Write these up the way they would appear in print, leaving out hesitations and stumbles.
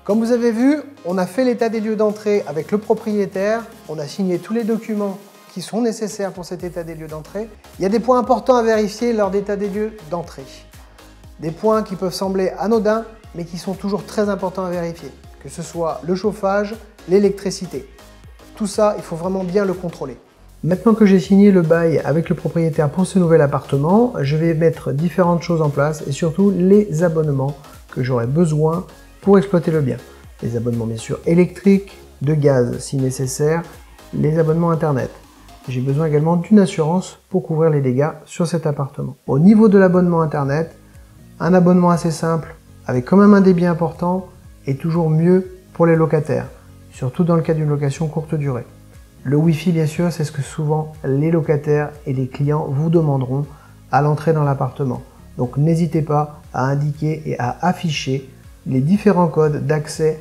Comme vous avez vu, on a fait l'état des lieux d'entrée avec le propriétaire, on a signé tous les documents qui sont nécessaires pour cet état des lieux d'entrée. Il y a des points importants à vérifier lors d'état des lieux d'entrée. Des points qui peuvent sembler anodins, mais qui sont toujours très importants à vérifier. Que ce soit le chauffage, l'électricité. Tout ça, il faut vraiment bien le contrôler. Maintenant que j'ai signé le bail avec le propriétaire pour ce nouvel appartement, je vais mettre différentes choses en place et surtout les abonnements que j'aurai besoin pour exploiter le bien. Les abonnements bien sûr électriques, de gaz si nécessaire, les abonnements internet. J'ai besoin également d'une assurance pour couvrir les dégâts sur cet appartement. Au niveau de l'abonnement internet, un abonnement assez simple avec quand même un débit important est toujours mieux pour les locataires, surtout dans le cas d'une location courte durée. Le Wi-Fi bien sûr, c'est ce que souvent les locataires et les clients vous demanderont à l'entrée dans l'appartement. Donc n'hésitez pas à indiquer et à afficher les différents codes d'accès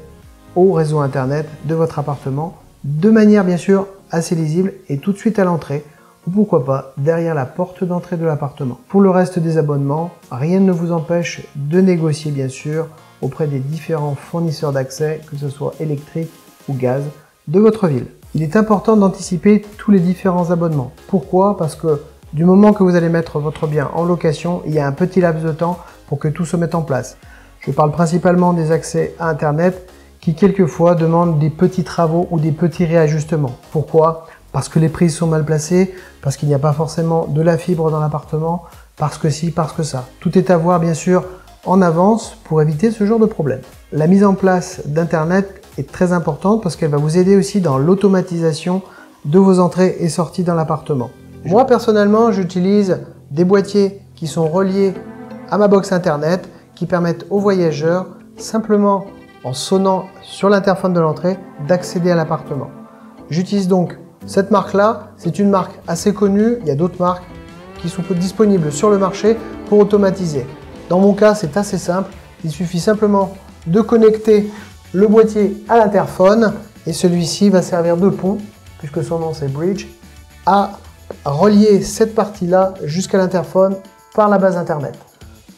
au réseau internet de votre appartement de manière bien sûr assez lisible et tout de suite à l'entrée ou pourquoi pas derrière la porte d'entrée de l'appartement. Pour le reste des abonnements, rien ne vous empêche de négocier bien sûr auprès des différents fournisseurs d'accès, que ce soit électrique ou gaz, de votre ville. Il est important d'anticiper tous les différents abonnements. Pourquoi? Parce que du moment que vous allez mettre votre bien en location, il y a un petit laps de temps pour que tout se mette en place. Je parle principalement des accès à Internet qui quelquefois demandent des petits travaux ou des petits réajustements. Pourquoi? Parce que les prises sont mal placées, parce qu'il n'y a pas forcément de la fibre dans l'appartement, parce que si, parce que ça. Tout est à voir bien sûr en avance pour éviter ce genre de problème. La mise en place d'Internet est très importante parce qu'elle va vous aider aussi dans l'automatisation de vos entrées et sorties dans l'appartement. Moi personnellement, j'utilise des boîtiers qui sont reliés à ma box Internet qui permettent aux voyageurs, simplement en sonnant sur l'interphone de l'entrée, d'accéder à l'appartement. J'utilise donc cette marque-là, c'est une marque assez connue, il y a d'autres marques qui sont disponibles sur le marché pour automatiser. Dans mon cas, c'est assez simple, il suffit simplement de connecter le boîtier à l'interphone et celui-ci va servir de pont, puisque son nom c'est Bridge, à relier cette partie-là jusqu'à l'interphone par la base Internet.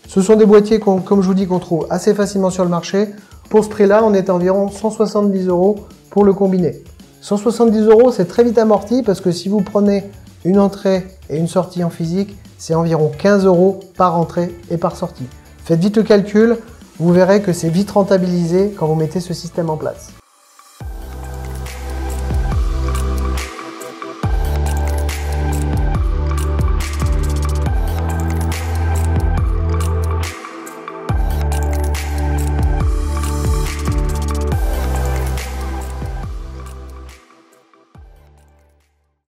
Ce sont des boîtiers, comme je vous dis, qu'on trouve assez facilement sur le marché. Pour ce prix-là, on est à environ 170 € pour le combiné. 170 €, c'est très vite amorti parce que si vous prenez une entrée et une sortie en physique, c'est environ 15 € par entrée et par sortie. Faites vite le calcul, vous verrez que c'est vite rentabilisé quand vous mettez ce système en place.